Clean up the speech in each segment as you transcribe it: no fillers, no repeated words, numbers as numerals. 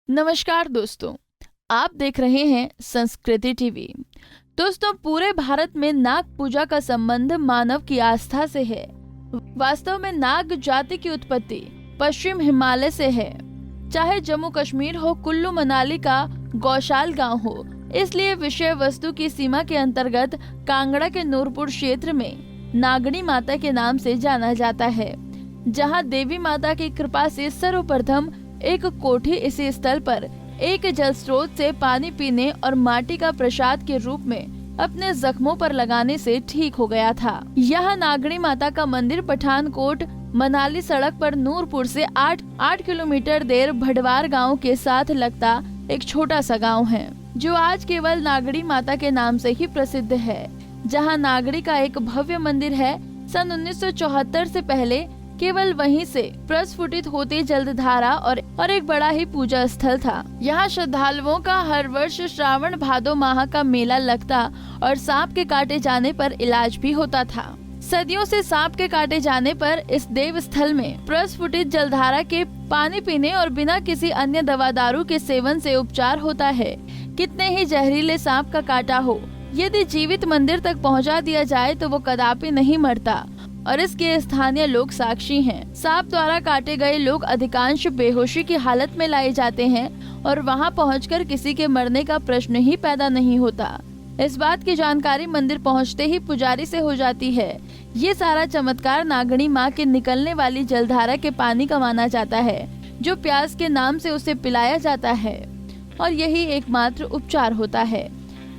नमस्कार दोस्तों, आप देख रहे हैं संस्कृति टीवी। दोस्तों, पूरे भारत में नाग पूजा का संबंध मानव की आस्था से है। वास्तव में नाग जाति की उत्पत्ति पश्चिम हिमालय से है। चाहे जम्मू कश्मीर हो, कुल्लू मनाली का गौशाल गांव हो, इसलिए विषय वस्तु की सीमा के अंतर्गत कांगड़ा के नूरपुर क्षेत्र में नागणी माता के नाम से जाना जाता है, जहां देवी माता की कृपा से सर्वप्रथम एक कोठी इसी स्थल पर एक जल स्रोत से पानी पीने और माटी का प्रसाद के रूप में अपने जख्मों पर लगाने से ठीक हो गया था। यह नागणी माता का मंदिर पठानकोट मनाली सड़क पर नूरपुर से 8 किलोमीटर देर भडवार गांव के साथ लगता एक छोटा सा गांव है, जो आज केवल नागणी माता के नाम से ही प्रसिद्ध है। जहां नागणी का एक भव्य मंदिर है। सन 1974 से पहले केवल वहीं से प्रस्फुटित होती जलधारा और एक बड़ा ही पूजा स्थल था। यहाँ श्रद्धालुओं का हर वर्ष श्रावण भादो माह का मेला लगता और सांप के काटे जाने पर इलाज भी होता था। सदियों से सांप के काटे जाने पर इस देव स्थल में प्रस्फुटित जलधारा के पानी पीने और बिना किसी अन्य दवा दारू के सेवन से उपचार होता है। कितने ही जहरीले सांप का काटा हो, यदि जीवित मंदिर तक पहुँचा दिया जाए तो वो कदापि नहीं मरता और इसके स्थानीय लोग साक्षी हैं। सांप द्वारा काटे गए लोग अधिकांश बेहोशी की हालत में लाए जाते हैं और वहां पहुंचकर किसी के मरने का प्रश्न ही पैदा नहीं होता। इस बात की जानकारी मंदिर पहुंचते ही पुजारी से हो जाती है। ये सारा चमत्कार नागणी माँ के निकलने वाली जलधारा के पानी का माना जाता है, जो प्यास के नाम से उसे पिलाया जाता है और यही एकमात्र उपचार होता है।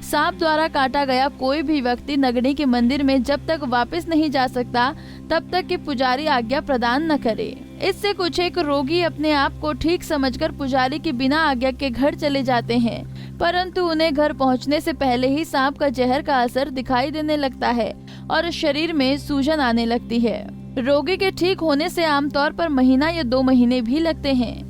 सांप द्वारा काटा गया कोई भी व्यक्ति नगणी के मंदिर में जब तक वापस नहीं जा सकता, तब तक कि पुजारी आज्ञा प्रदान न करे। इससे कुछ एक रोगी अपने आप को ठीक समझकर पुजारी के बिना आज्ञा के घर चले जाते हैं, परंतु उन्हें घर पहुंचने से पहले ही सांप का जहर का असर दिखाई देने लगता है और शरीर में सूजन आने लगती है। रोगी के ठीक होने से आमतौर पर महीना या 2 महीने भी लगते हैं।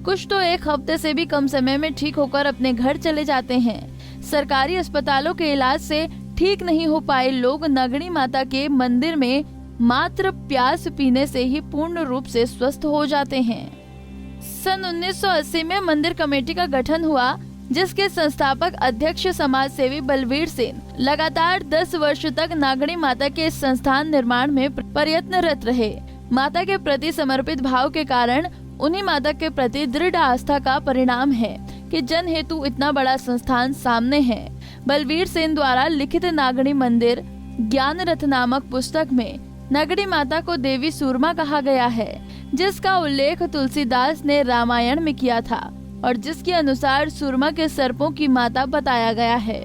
कुछ तो 1 हफ्ते से भी कम समय में ठीक होकर अपने घर चले जाते हैं। सरकारी अस्पतालों के इलाज से ठीक नहीं हो पाए लोग नागणी माता के मंदिर में मात्र प्यास पीने से ही पूर्ण रूप से स्वस्थ हो जाते हैं। सन 1980 में मंदिर कमेटी का गठन हुआ, जिसके संस्थापक अध्यक्ष समाज सेवी बलवीर सेन लगातार 10 वर्ष तक नागणी माता के संस्थान निर्माण में प्रयत्नरत रहे। माता के प्रति समर्पित भाव के कारण उन्हीं माता के प्रति दृढ़ आस्था का परिणाम है कि जन हेतु इतना बड़ा संस्थान सामने है। बलवीर सेन द्वारा लिखित नागणी मंदिर ज्ञान रथ नामक पुस्तक में नागणी माता को देवी सूरमा कहा गया है, जिसका उल्लेख तुलसीदास ने रामायण में किया था और जिसके अनुसार सूरमा के सर्पों की माता बताया गया है।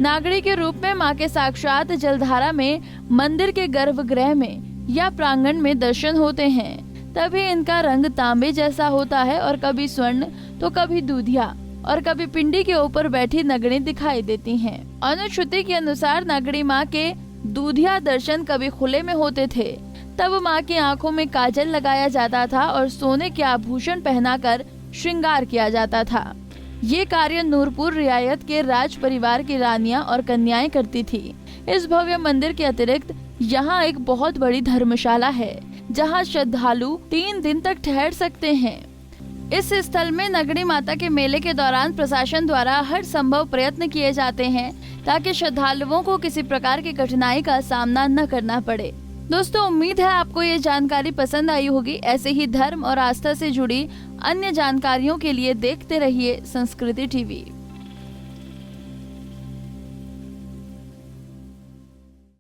नागणी के रूप में माँ के साक्षात जलधारा में मंदिर के गर्भगृह में या प्रांगण में दर्शन होते हैं। तभी इनका रंग तांबे जैसा होता है और कभी स्वर्ण तो कभी दूधिया और कभी पिंडी के ऊपर बैठी नागणी दिखाई देती हैं। अनुश्रुति के अनुसार नागणी माँ के दूधिया दर्शन कभी खुले में होते थे। तब माँ की आंखों में काजल लगाया जाता था और सोने के आभूषण पहनाकर श्रृंगार किया जाता था। ये कार्य नूरपुर रियायत के राज परिवार की रानियां और कन्याएं करती थी। इस भव्य मंदिर के अतिरिक्त यहाँ एक बहुत बड़ी धर्मशाला है, जहाँ श्रद्धालु 3 दिन तक ठहर सकते हैं। इस स्थल में नागणी माता के मेले के दौरान प्रशासन द्वारा हर संभव प्रयत्न किए जाते हैं ताकि श्रद्धालुओं को किसी प्रकार की कठिनाई का सामना न करना पड़े। दोस्तों, उम्मीद है आपको ये जानकारी पसंद आई होगी। ऐसे ही धर्म और आस्था से जुड़ी अन्य जानकारियों के लिए देखते रहिए संस्कृति टीवी।